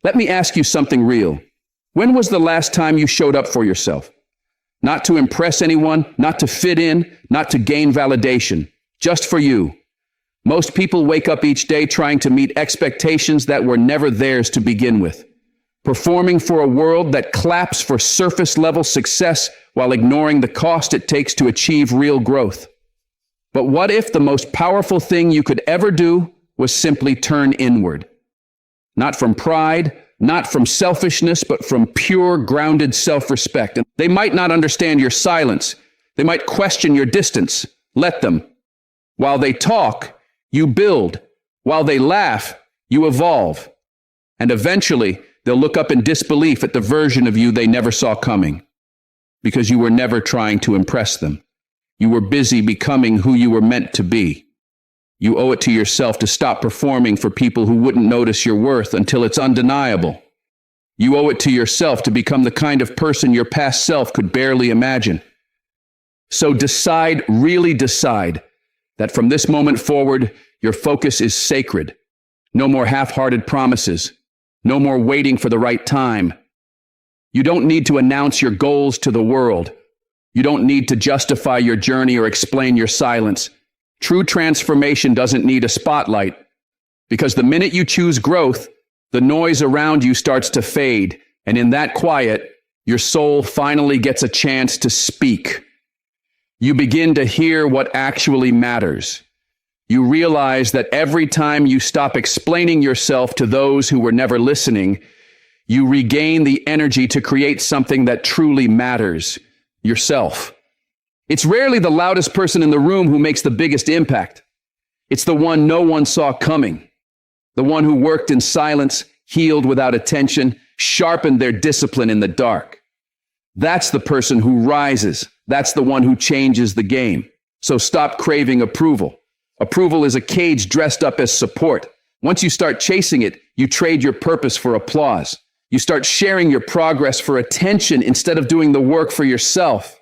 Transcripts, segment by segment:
Let me ask you something real. When was the last time you showed up for yourself? Not to impress anyone, not to fit in, not to gain validation, just for you. Most people wake up each day trying to meet expectations that were never theirs to begin with, performing for a world that claps for surface-level success while ignoring the cost it takes to achieve real growth. But what if the most powerful thing you could ever do was simply turn inward? Not from pride, not from selfishness, but from pure, grounded self-respect. And they might not understand your silence. They might question your distance. Let them. While they talk, you build. While they laugh, you evolve. And eventually, they'll look up in disbelief at the version of you they never saw coming. Because you were never trying to impress them. You were busy becoming who you were meant to be. You owe it to yourself to stop performing for people who wouldn't notice your worth until it's undeniable. You owe it to yourself to become the kind of person your past self could barely imagine. So decide, really decide, that from this moment forward, your focus is sacred. No more half-hearted promises. No more waiting for the right time. You don't need to announce your goals to the world. You don't need to justify your journey or explain your silence. True transformation doesn't need a spotlight, because the minute you choose growth, the noise around you starts to fade, and in that quiet, your soul finally gets a chance to speak. You begin to hear what actually matters. You realize that every time you stop explaining yourself to those who were never listening, you regain the energy to create something that truly matters, yourself. It's rarely the loudest person in the room who makes the biggest impact. It's the one no one saw coming. The one who worked in silence, healed without attention, sharpened their discipline in the dark. That's the person who rises. That's the one who changes the game. So stop craving approval. Approval is a cage dressed up as support. Once you start chasing it, you trade your purpose for applause. You start sharing your progress for attention instead of doing the work for yourself.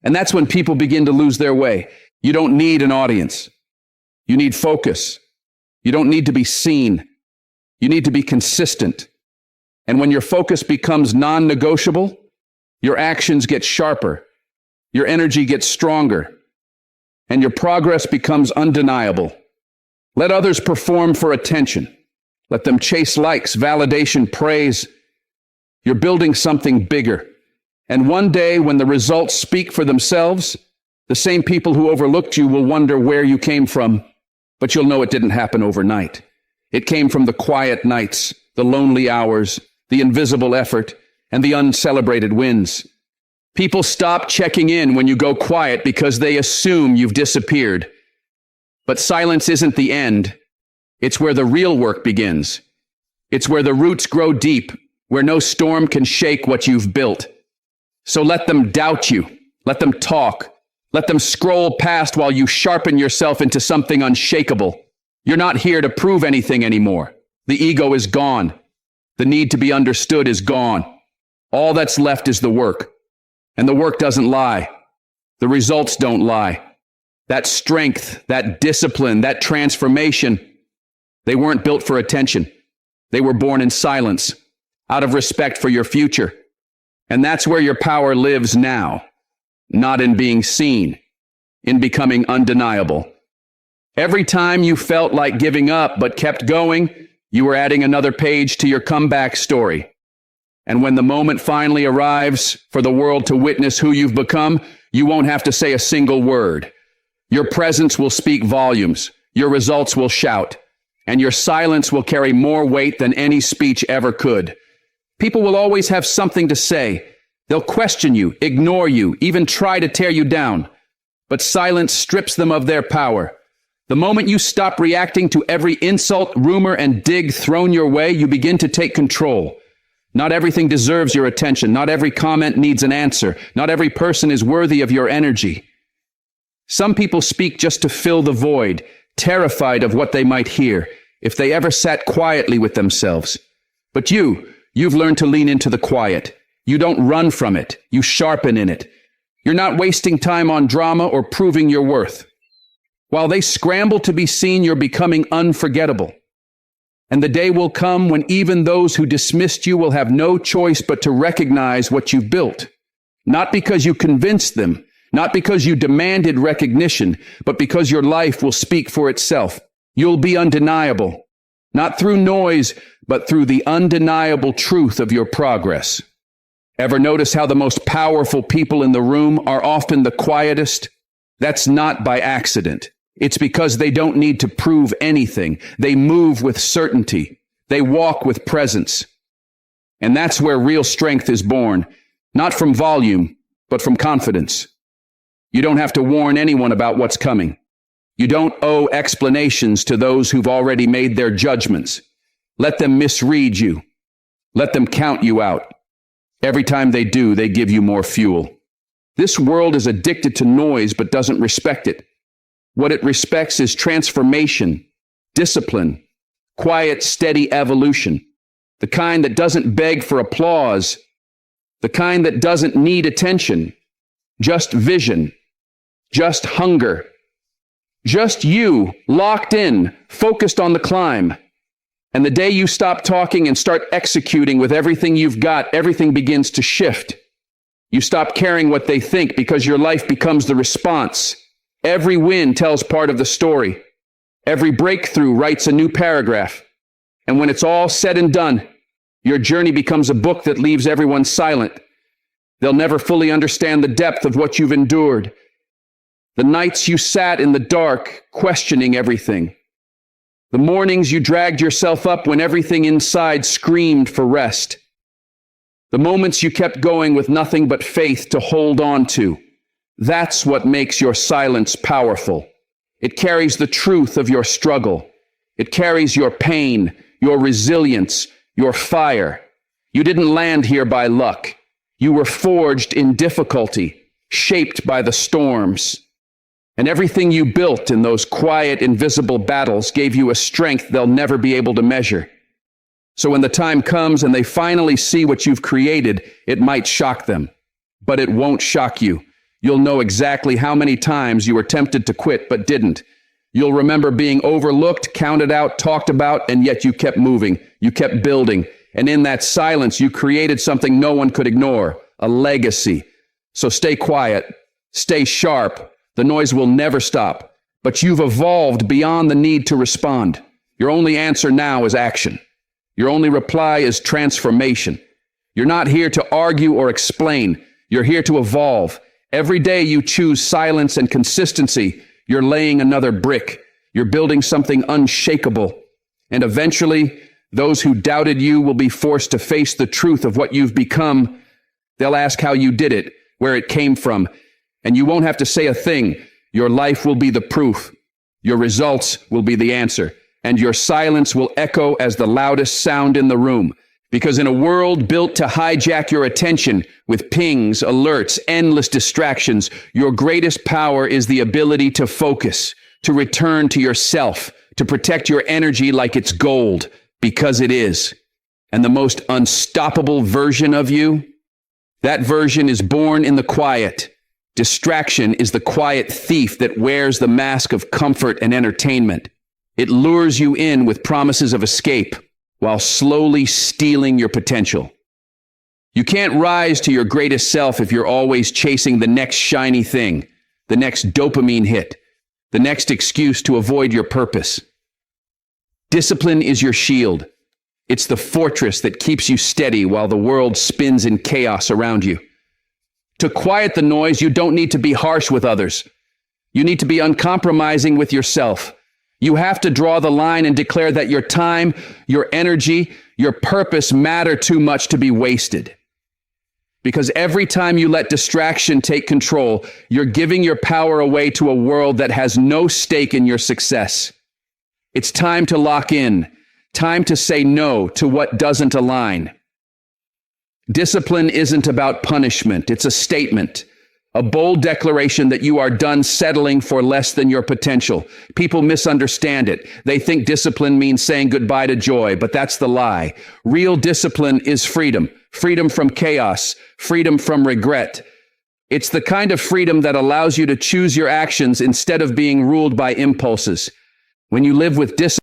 And that's when people begin to lose their way. You don't need an audience. You need focus. You don't need to be seen. You need to be consistent. And when your focus becomes non-negotiable, your actions get sharper, your energy gets stronger, and your progress becomes undeniable. Let others perform for attention. Let them chase likes, validation, praise. You're building something bigger. And one day, when the results speak for themselves, the same people who overlooked you will wonder where you came from, but you'll know it didn't happen overnight. It came from the quiet nights, the lonely hours, the invisible effort, and the uncelebrated wins. People stop checking in when you go quiet because they assume you've disappeared. But silence isn't the end. It's where the real work begins. It's where the roots grow deep, where no storm can shake what you've built. So let them doubt you. Let them talk. Let them scroll past while you sharpen yourself into something unshakable. You're not here to prove anything anymore. The ego is gone. The need to be understood is gone. All that's left is the work. And the work doesn't lie. The results don't lie. That strength, that discipline, that transformation, they weren't built for attention. They were born in silence, out of respect for your future. And that's where your power lives now, not in being seen, in becoming undeniable. Every time you felt like giving up but kept going, you were adding another page to your comeback story. And when the moment finally arrives for the world to witness who you've become, you won't have to say a single word. Your presence will speak volumes, your results will shout, and your silence will carry more weight than any speech ever could. People will always have something to say. They'll question you, ignore you, even try to tear you down. But silence strips them of their power. The moment you stop reacting to every insult, rumor, and dig thrown your way, you begin to take control. Not everything deserves your attention. Not every comment needs an answer. Not every person is worthy of your energy. Some people speak just to fill the void, terrified of what they might hear if they ever sat quietly with themselves. But you've learned to lean into the quiet. You don't run from it. You sharpen in it. You're not wasting time on drama or proving your worth. While they scramble to be seen, you're becoming unforgettable. And the day will come when even those who dismissed you will have no choice but to recognize what you've built. Not because you convinced them, not because you demanded recognition, but because your life will speak for itself. You'll be undeniable, not through noise, but through the undeniable truth of your progress. Ever notice how the most powerful people in the room are often the quietest? That's not by accident. It's because they don't need to prove anything. They move with certainty. They walk with presence. And that's where real strength is born, not from volume, but from confidence. You don't have to warn anyone about what's coming. You don't owe explanations to those who've already made their judgments. Let them misread you. Let them count you out. Every time they do, they give you more fuel. This world is addicted to noise but doesn't respect it. What it respects is transformation, discipline, quiet, steady evolution, the kind that doesn't beg for applause, the kind that doesn't need attention, just vision, just hunger, just you, locked in, focused on the climb. And the day you stop talking and start executing with everything you've got, everything begins to shift. You stop caring what they think because your life becomes the response. Every win tells part of the story. Every breakthrough writes a new paragraph. And when it's all said and done, your journey becomes a book that leaves everyone silent. They'll never fully understand the depth of what you've endured. The nights you sat in the dark, questioning everything. The mornings you dragged yourself up when everything inside screamed for rest. The moments you kept going with nothing but faith to hold on to. That's what makes your silence powerful. It carries the truth of your struggle. It carries your pain, your resilience, your fire. You didn't land here by luck. You were forged in difficulty, shaped by the storms. And everything you built in those quiet, invisible battles gave you a strength they'll never be able to measure. So when the time comes and they finally see what you've created, it might shock them. But it won't shock you. You'll know exactly how many times you were tempted to quit but didn't. You'll remember being overlooked, counted out, talked about, and yet you kept moving. You kept building. And in that silence, you created something no one could ignore, a legacy. So stay quiet, stay sharp. The noise will never stop. But you've evolved beyond the need to respond. Your only answer now is action. Your only reply is transformation. You're not here to argue or explain. You're here to evolve. Every day you choose silence and consistency, you're laying another brick. You're building something unshakable. And eventually, those who doubted you will be forced to face the truth of what you've become. They'll ask how you did it, where it came from. And you won't have to say a thing. Your life will be the proof. Your results will be the answer. And your silence will echo as the loudest sound in the room. Because in a world built to hijack your attention with pings, alerts, endless distractions, your greatest power is the ability to focus, to return to yourself, to protect your energy like it's gold, because it is. And the most unstoppable version of you, that version is born in the quiet. Distraction is the quiet thief that wears the mask of comfort and entertainment. It lures you in with promises of escape, while slowly stealing your potential. You can't rise to your greatest self if you're always chasing the next shiny thing, the next dopamine hit, the next excuse to avoid your purpose. Discipline is your shield. It's the fortress that keeps you steady while the world spins in chaos around you. To quiet the noise, you don't need to be harsh with others. You need to be uncompromising with yourself. You have to draw the line and declare that your time, your energy, your purpose matter too much to be wasted. Because every time you let distraction take control, you're giving your power away to a world that has no stake in your success. It's time to lock in, time to say no to what doesn't align. Discipline isn't about punishment, it's a statement. A bold declaration that you are done settling for less than your potential. People misunderstand it. They think discipline means saying goodbye to joy, but that's the lie. Real discipline is freedom. Freedom from chaos. Freedom from regret. It's the kind of freedom that allows you to choose your actions instead of being ruled by impulses. When you live with discipline,